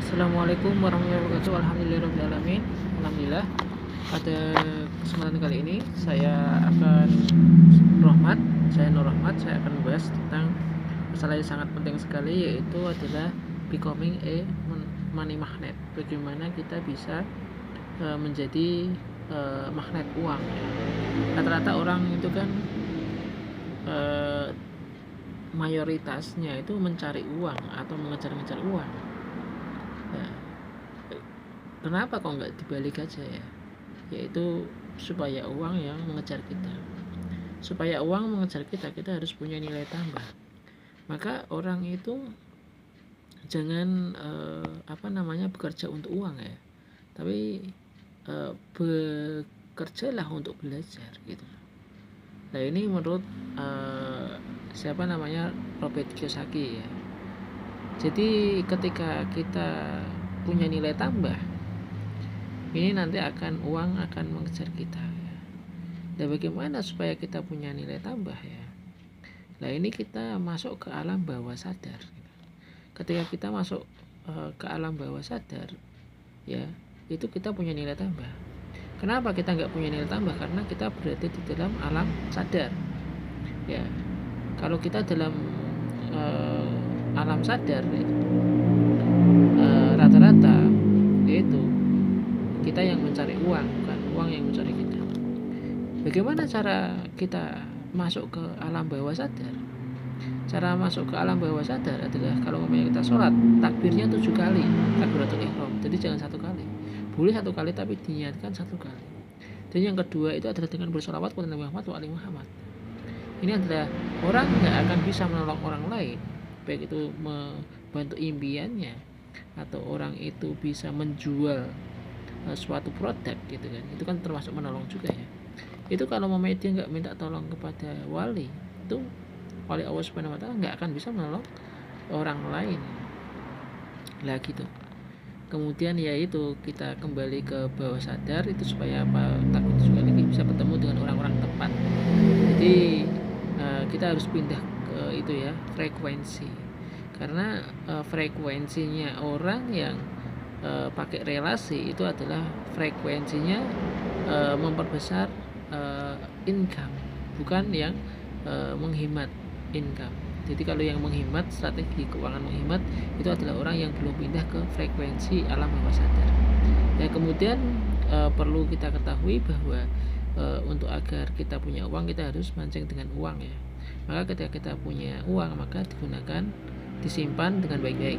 Assalamualaikum warahmatullahi wabarakatuh. Alhamdulillahirobbilalamin. Alhamdulillah. Pada kesempatan kali ini saya Nur Rahmat. Saya akan membahas tentang masalah yang sangat penting sekali, yaitu adalah becoming a money magnet. Bagaimana kita bisa menjadi magnet uang. Rata-rata orang itu kan mayoritasnya itu mencari uang atau mengejar-ngejar uang. Nah, kenapa kok nggak dibalik aja ya? Yaitu supaya uang yang mengejar kita. Supaya uang mengejar kita, kita harus punya nilai tambah. Maka orang itu jangan bekerja untuk uang ya, tapi bekerjalah untuk belajar gitu. Nah, ini menurut Robert Kiyosaki ya. Jadi ketika kita punya nilai tambah, ini nanti uang akan mengejar kita ya. Dan bagaimana supaya kita punya nilai tambah ya? Nah, ini kita masuk ke alam bawah sadar. Ketika kita masuk ke alam bawah sadar ya, itu kita punya nilai tambah. Kenapa kita nggak punya nilai tambah? Karena kita berada di dalam alam sadar ya. Kalau kita dalam alam sadar rata-rata yaitu kita yang mencari uang, bukan uang yang mencari kita. Bagaimana cara kita masuk ke alam bawah sadar? Cara masuk ke alam bawah sadar adalah kalau kita sholat, takbirnya 7 kali, takbiratul ihram. Jadi jangan 1 kali, boleh 1 kali tapi diniatkan 1 kali. Dan yang kedua itu adalah dengan bersolawat kepada Nabi Muhammad wa ali Muhammad. Ini adalah orang nggak akan bisa menolong orang lain, baik itu membantu impiannya atau orang itu bisa menjual suatu produk gitu kan, itu kan termasuk menolong juga ya. Itu kalau dia nggak minta tolong kepada wali, itu wali Allah Subhanahu wa Ta'ala nggak akan bisa menolong orang lain lah gitu. Kemudian yaitu kita kembali ke bawah sadar itu supaya takut juga lagi bisa bertemu dengan orang-orang tepat. Jadi kita harus pindah ke itu ya, frekuensi. Karena frekuensinya orang yang pakai relasi itu adalah frekuensinya memperbesar income, bukan yang menghemat income. Jadi kalau yang menghemat, strategi keuangan menghemat, itu adalah orang yang belum pindah ke frekuensi alam bawah sadar. Ya, kemudian perlu kita ketahui bahwa untuk agar kita punya uang, kita harus mancing dengan uang ya. Maka ketika kita punya uang, maka disimpan dengan baik-baik.